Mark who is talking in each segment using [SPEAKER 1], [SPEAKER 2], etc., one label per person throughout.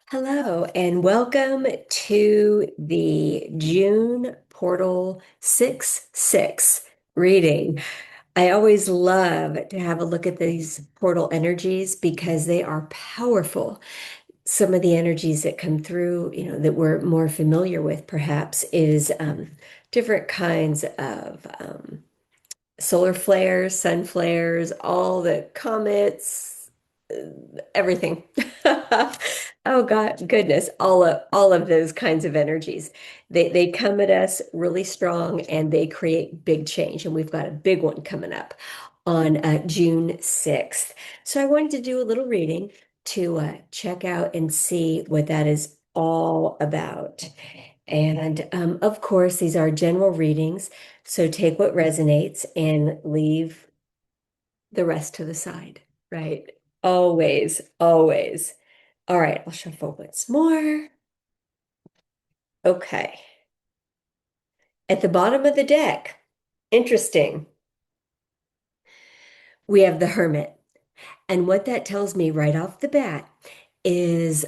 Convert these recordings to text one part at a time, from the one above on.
[SPEAKER 1] Hello, and welcome to the June Portal 6/6 reading. I always love to have a look at these portal energies because they are powerful. Some of the energies that come through, that we're more familiar with perhaps is different kinds of solar flares, sun flares, all the comets, everything. Oh God, goodness, all of those kinds of energies. They come at us really strong and they create big change. And we've got a big one coming up on June 6th. So I wanted to do a little reading to check out and see what that is all about. And of course, these are general readings. So take what resonates and leave the rest to the side, right? Always, always. All right, I'll shuffle once more. Okay. At the bottom of the deck, interesting, we have the Hermit. And what that tells me right off the bat is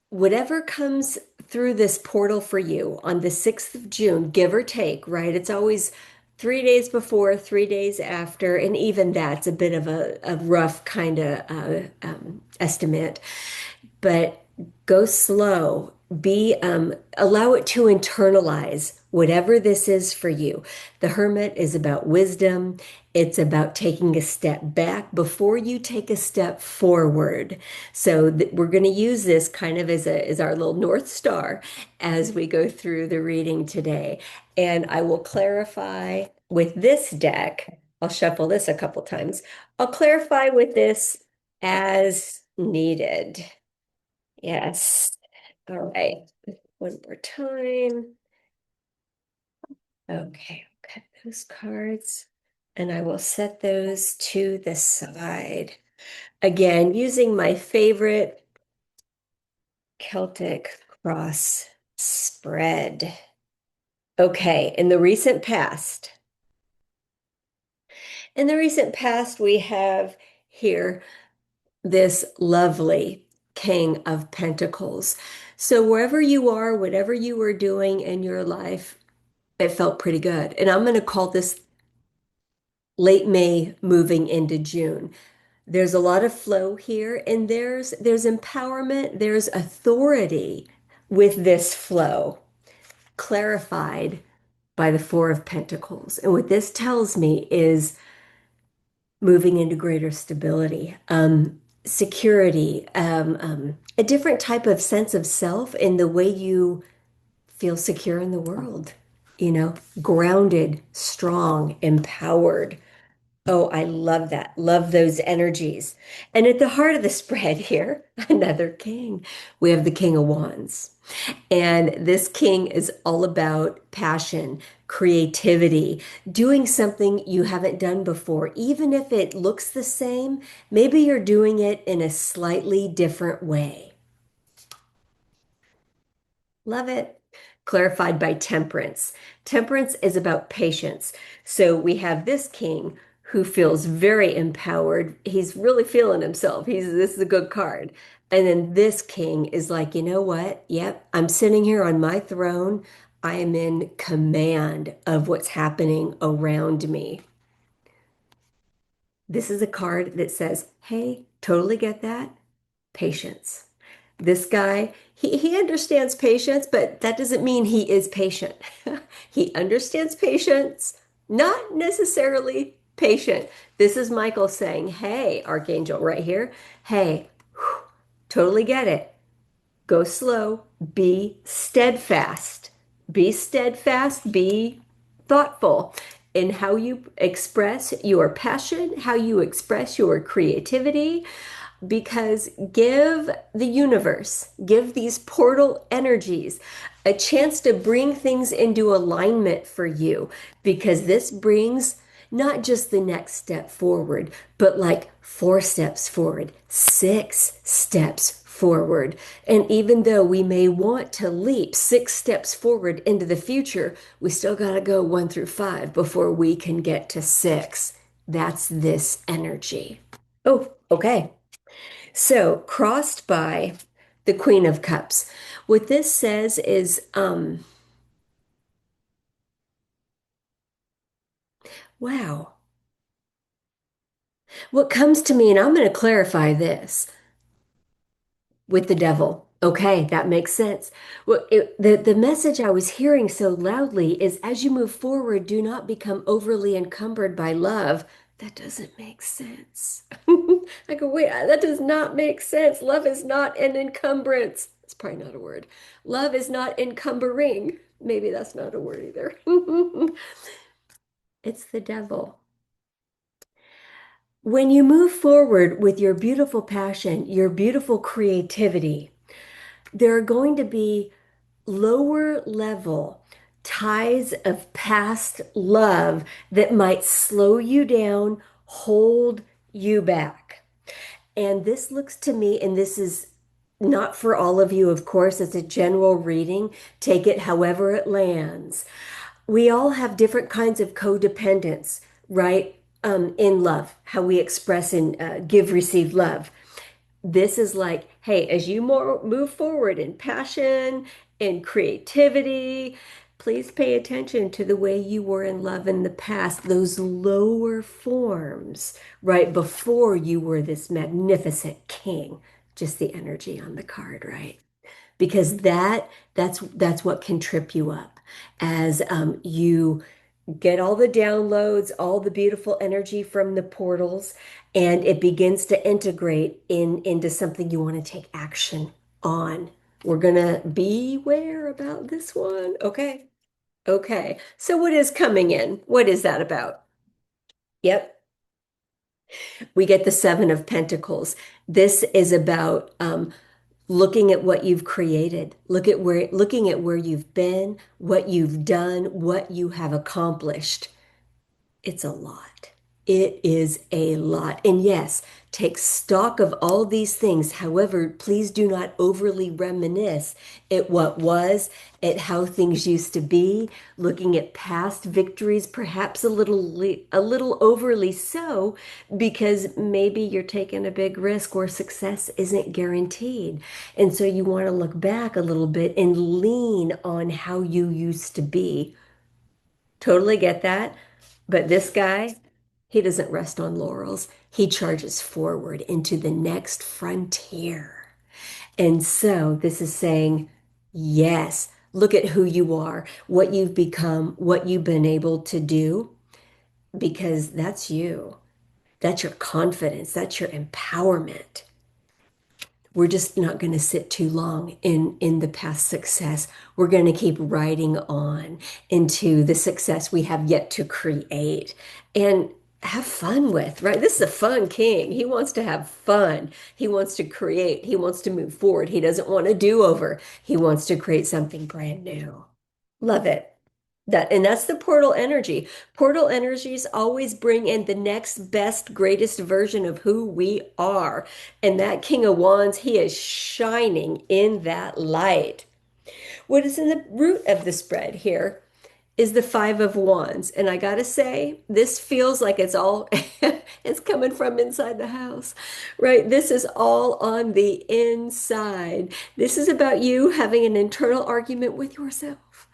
[SPEAKER 1] whatever comes through this portal for you on the 6th of June, give or take, right? It's always 3 days before, 3 days after, and even that's a bit of a rough kind of estimate. But go slow. Allow it to internalize whatever this is for you. The Hermit is about wisdom. It's about taking a step back before you take a step forward. So we're going to use this kind of as our little North Star as we go through the reading today. And I will clarify with this deck. I'll shuffle this a couple times. I'll clarify with this as needed. Yes. All right. One more time. Okay, I'll cut those cards and I will set those to the side. Again, using my favorite Celtic cross spread. Okay, in the recent past, we have here this lovely King of Pentacles. So wherever you are, whatever you were doing in your life, it felt pretty good. And I'm going to call this late May moving into June. There's a lot of flow here, and there's empowerment, there's authority with this flow, clarified by the Four of Pentacles. And what this tells me is moving into greater stability, security, a different type of sense of self in the way you feel secure in the world, grounded, strong, empowered. Oh, I love that. Love those energies. And at the heart of the spread here, another king. We have the King of Wands. And this king is all about passion, creativity, doing something you haven't done before. Even if it looks the same, maybe you're doing it in a slightly different way. Love it. Clarified by temperance. Temperance is about patience. So we have this king who feels very empowered. He's really feeling himself. This is a good card. And then this king is like, you know what? Yep, I'm sitting here on my throne. I am in command of what's happening around me. This is a card that says, hey, totally get that. Patience. This guy, he understands patience, but that doesn't mean he is patient. He understands patience, not necessarily patient. This is Michael saying, hey, Archangel, right here. Hey, whew, totally get it. Go slow, be steadfast. Be steadfast, be thoughtful in how you express your passion, how you express your creativity, because give the universe, give these portal energies a chance to bring things into alignment for you, because this brings not just the next step forward, but like 4 steps forward, 6 steps forward. And even though we may want to leap 6 steps forward into the future, we still got to go 1 through 5 before we can get to 6. That's this energy. Oh, okay. So, crossed by the Queen of Cups. What this says is, wow, what comes to me, and I'm going to clarify this with the devil. Okay, that makes sense. Well, the message I was hearing so loudly is as you move forward, do not become overly encumbered by love. That doesn't make sense. I go, wait, that does not make sense. Love is not an encumbrance. It's probably not a word. Love is not encumbering. Maybe that's not a word either. It's the devil. When you move forward with your beautiful passion, your beautiful creativity, there are going to be lower level ties of past love that might slow you down, hold you back. And this looks to me, and this is not for all of you, of course, it's a general reading. Take it however it lands. We all have different kinds of codependence, right? In love, how we express and give, receive love. This is like, hey, as you move forward in passion and creativity, please pay attention to the way you were in love in the past, those lower forms, right before you were this magnificent king. Just the energy on the card, right? Because that's what can trip you up as you get all the downloads, all the beautiful energy from the portals, and it begins to integrate into something you want to take action on. We're gonna beware about this one. Okay. Okay. So what is coming in? What is that about? Yep. We get the Seven of Pentacles. This is about looking at what you've created. Looking at where you've been, what you've done, what you have accomplished. It's a lot. It is a lot. And yes, take stock of all these things. However, please do not overly reminisce at what was, at how things used to be, looking at past victories, perhaps a little overly so, because maybe you're taking a big risk where success isn't guaranteed. And so you want to look back a little bit and lean on how you used to be. Totally get that. But this guy, he doesn't rest on laurels. He charges forward into the next frontier. And so this is saying, yes, look at who you are, what you've become, what you've been able to do, because that's you. That's your confidence. That's your empowerment. We're just not going to sit too long in the past success. We're going to keep riding on into the success we have yet to create and have fun with, right? This is a fun king. He wants to have fun. He wants to create. He wants to move forward. He doesn't want a do-over. He wants to create something brand new. Love it. That's the portal energy. Portal energies always bring in the next best, greatest version of who we are. And that King of Wands, he is shining in that light. What is in the root of the spread here is the Five of Wands. And I gotta say, this feels like it's all it's coming from inside the house, right? This is all on the inside. This is about you having an internal argument with yourself.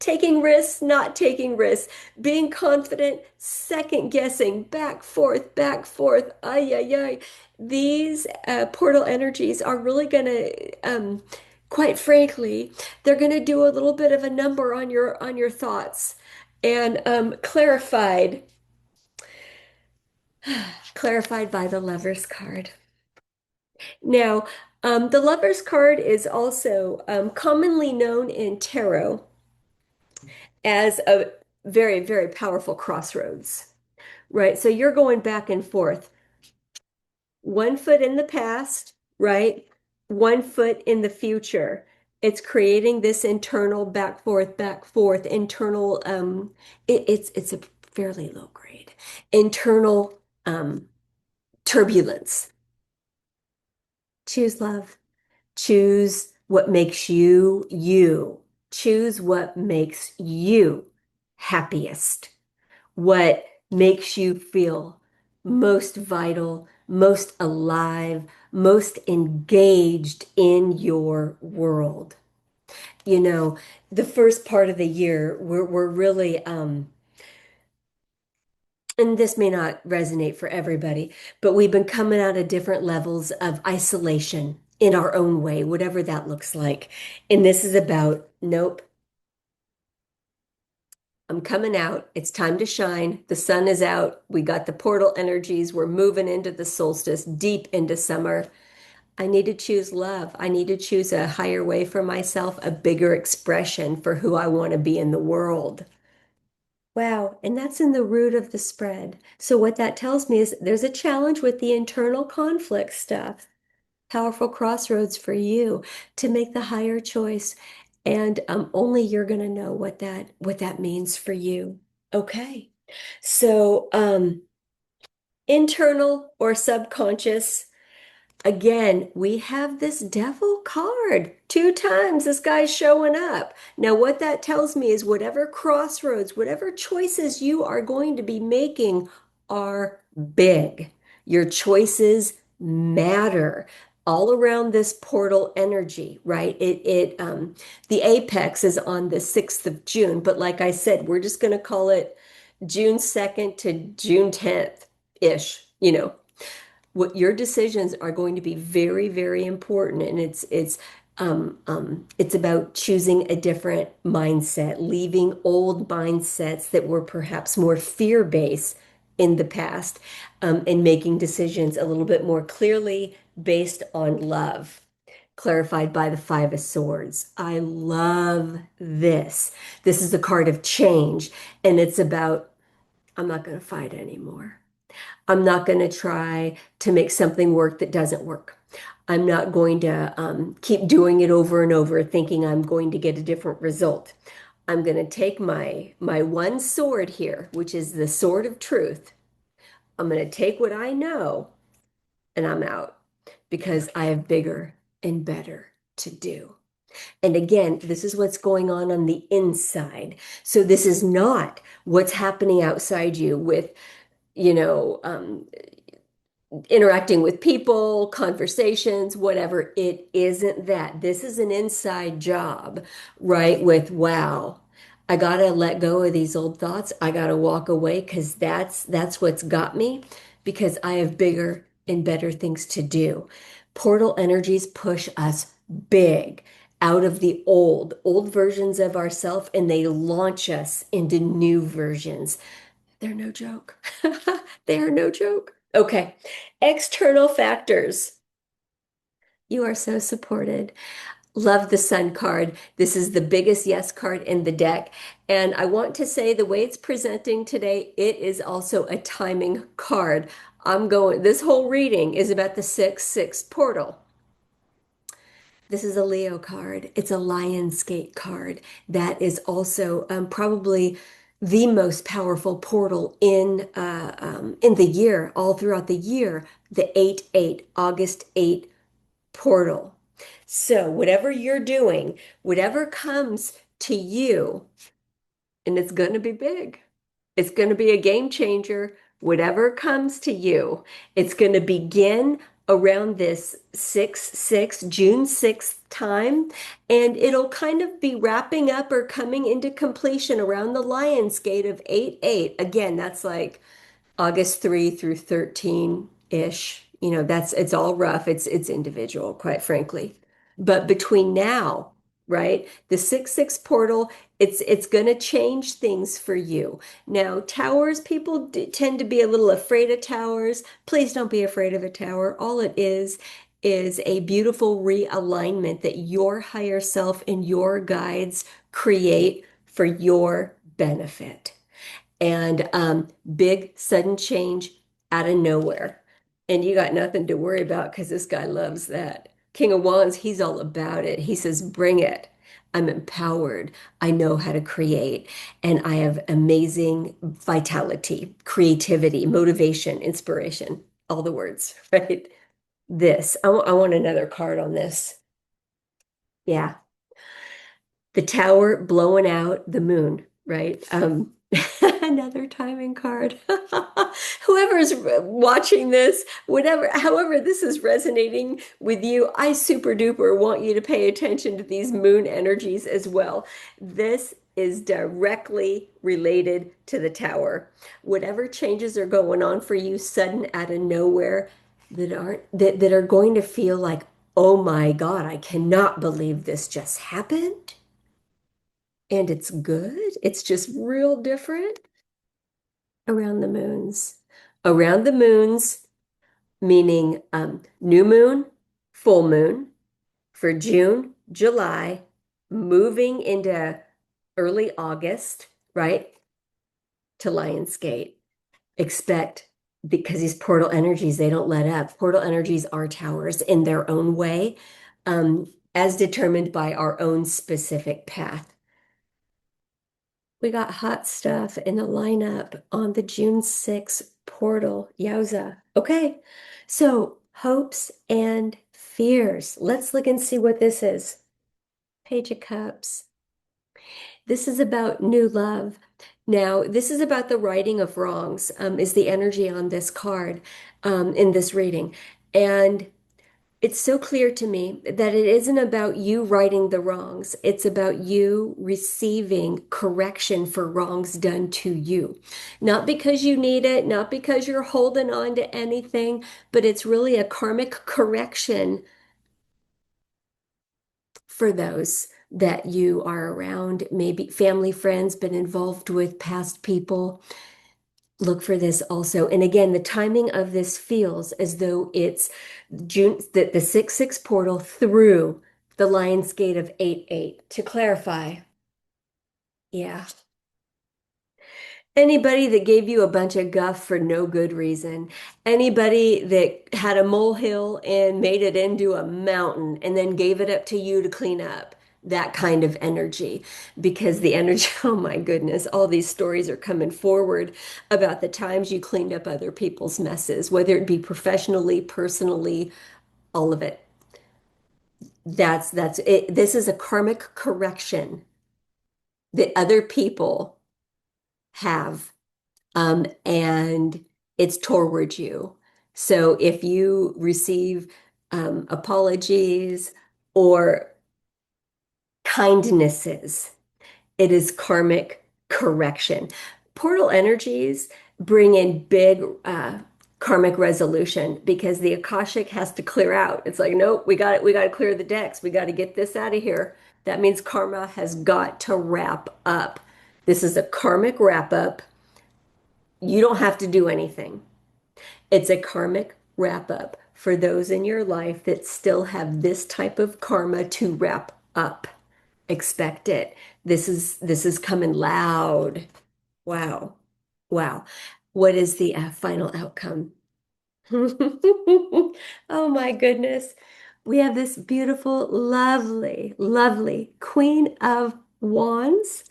[SPEAKER 1] Taking risks, not taking risks, being confident, second guessing, back forth, ay, ay, ay. These portal energies are really going to, quite frankly, they're going to do a little bit of a number on your thoughts and clarified by the Lover's card. Now, the Lover's card is also commonly known in tarot as a very, very powerful crossroads, right? So you're going back and forth, one foot in the past, right? One foot in the future. It's creating this internal back forth, internal, it's a fairly low grade, internal turbulence. Choose love. Choose what makes you you. Choose what makes you happiest. What makes you feel most vital, most alive, most engaged in your world. You know, the first part of the year, we're really, and this may not resonate for everybody, but we've been coming out of different levels of isolation in our own way, whatever that looks like. And this is about, nope, I'm coming out. It's time to shine. The sun is out. We got the portal energies. We're moving into the solstice, deep into summer. I need to choose love. I need to choose a higher way for myself, a bigger expression for who I want to be in the world. Wow. And that's in the root of the spread. So, what that tells me is there's a challenge with the internal conflict stuff. Powerful crossroads for you to make the higher choice. And only you're going to know what that means for you. Okay. So, internal or subconscious. Again, we have this devil card. Two times this guy's showing up. Now, what that tells me is whatever crossroads, whatever choices you are going to be making are big. Your choices matter all around this portal energy, right? The apex is on the 6th of June, but like I said, we're just going to call it June 2nd to June 10th-ish, what your decisions are going to be very, very important. And it's about choosing a different mindset, leaving old mindsets that were perhaps more fear-based in the past, and making decisions a little bit more clearly based on love, clarified by the Five of Swords. I love this. This is a card of change, and it's about, I'm not going to fight anymore. I'm not going to try to make something work that doesn't work. I'm not going to keep doing it over and over, thinking I'm going to get a different result. I'm going to take my one sword here, which is the sword of truth. I'm going to take what I know and I'm out because I have bigger and better to do. And again, this is what's going on the inside. So this is not what's happening outside you with, you know, interacting with people, conversations, whatever. It isn't that. This is an inside job, right? With, wow, I gotta let go of these old thoughts. I gotta walk away because that's what's got me, because I have bigger and better things to do. Portal energies push us big out of the old versions of ourselves, and they launch us into new versions. They're no joke. They are no joke. Okay. External factors. You are so supported. Love the Sun card. This is the biggest yes card in the deck. And I want to say the way it's presenting today, it is also a timing card. This whole reading is about the 6-6 portal. This is a Leo card. It's a Lionsgate card that is also probably the most powerful portal in the year, all throughout the year, the 8-8, August 8 portal. So whatever you're doing, whatever comes to you, and it's going to be big. It's going to be a game changer. Whatever comes to you, it's going to begin around this 6-6, June 6th time, and it'll kind of be wrapping up or coming into completion around the Lion's Gate of 8-8. Again, that's like August 3 through 13-ish. It's all rough. It's individual, quite frankly. But between now, right, the 6-6 portal, it's going to change things for you. Now, towers, people tend to be a little afraid of towers. Please don't be afraid of a tower. All it is a beautiful realignment that your higher self and your guides create for your benefit. And big sudden change out of nowhere. And you got nothing to worry about because this guy loves that. King of Wands, he's all about it. He says, bring it. I'm empowered. I know how to create. And I have amazing vitality, creativity, motivation, inspiration, all the words, right? I want another card on this. Yeah. The tower blowing out the moon, right? Another timing card. Whoever's watching this, whatever, however this is resonating with you, I super duper want you to pay attention to these moon energies as well. This is directly related to the tower. Whatever changes are going on for you, sudden out of nowhere, that are going to feel like, oh my God, I cannot believe this just happened. And it's good. It's just real different around the moons. Around the moons, meaning new moon, full moon for June, July, moving into early August, right, to Lionsgate. Expect, because these portal energies, they don't let up. Portal energies are towers in their own way, as determined by our own specific path. We got hot stuff in the lineup on the June 6th portal. Yowza. Okay, so hopes and fears. Let's look and see what this is. Page of Cups. This is about new love. Now, this is about the righting of wrongs, is the energy on this card, in this reading. And it's so clear to me that it isn't about you righting the wrongs. It's about you receiving correction for wrongs done to you. Not because you need it, not because you're holding on to anything, but it's really a karmic correction for those that you are around, maybe family, friends, been involved with past people. Look for this also. And again, the timing of this feels as though it's June, the 6/6 portal through the Lion's Gate of 8/8. To clarify, yeah. Anybody that gave you a bunch of guff for no good reason, anybody that had a molehill and made it into a mountain and then gave it up to you to clean up, that kind of energy. Because the energy, oh my goodness, all these stories are coming forward about the times you cleaned up other people's messes, whether it be professionally, personally, all of it. That's it. This is a karmic correction that other people have, and it's toward you. So if you receive apologies or kindnesses, it is karmic correction. Portal energies bring in big karmic resolution because the Akashic has to clear out. It's like, nope, we got to clear the decks. We got to get this out of here. That means karma has got to wrap up. This is a karmic wrap up. You don't have to do anything. It's a karmic wrap up for those in your life that still have this type of karma to wrap up. Expect it. This is coming loud. Wow. Wow. What is the final outcome? Oh my goodness. We have this beautiful, lovely, lovely Queen of Wands.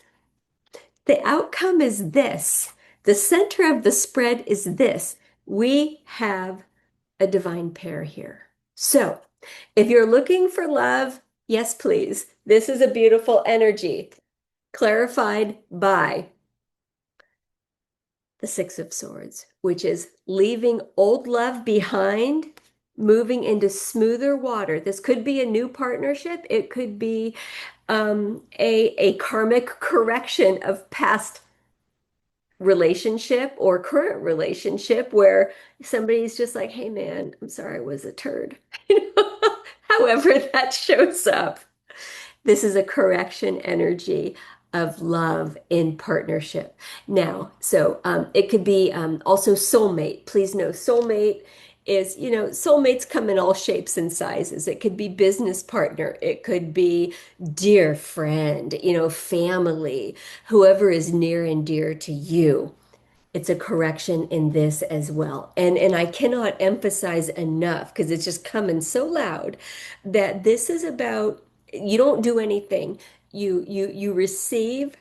[SPEAKER 1] The outcome is this. The center of the spread is this. We have a divine pair here. So, if you're looking for love, yes, please. This is a beautiful energy clarified by the Six of Swords, which is leaving old love behind, moving into smoother water. This could be a new partnership. It could be a karmic correction of past relationship or current relationship where somebody's just like, hey man, I'm sorry I was a turd. However that shows up. This is a correction energy of love in partnership. Now, so it could be also soulmate. Please know soulmate is, soulmates come in all shapes and sizes. It could be business partner. It could be dear friend, family, whoever is near and dear to you. It's a correction in this as well. And I cannot emphasize enough because it's just coming so loud that this is about you don't do anything. You receive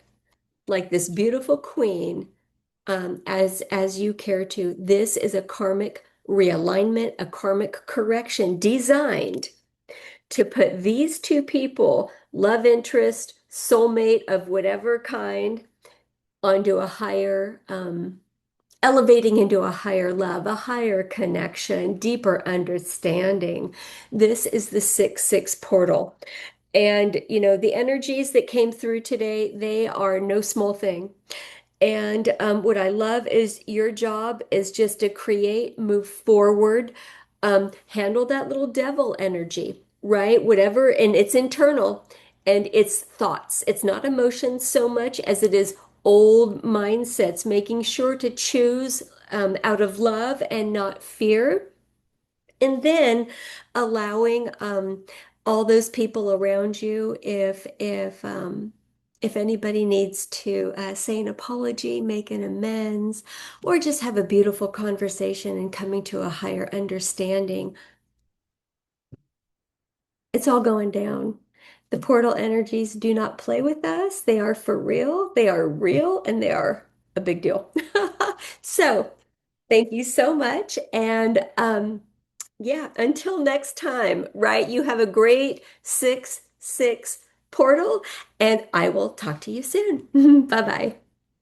[SPEAKER 1] like this beautiful queen as you care to. This is a karmic realignment, a karmic correction designed to put these two people, love interest, soulmate of whatever kind, onto a higher, elevating into a higher love, a higher connection, deeper understanding. This is the 6-6 portal. And, the energies that came through today, they are no small thing. And what I love is your job is just to create, move forward, handle that little devil energy, right? Whatever, and it's internal and it's thoughts. It's not emotions so much as it is old mindsets, making sure to choose out of love and not fear. And then allowing all those people around you, if anybody needs to say an apology, make an amends, or just have a beautiful conversation and coming to a higher understanding, it's all going down. The portal energies do not play with us. They are for real. They are real, and they are a big deal. So, thank you so much. And yeah, until next time, right? You have a great 6-6 portal, and I will talk to you soon. Bye bye.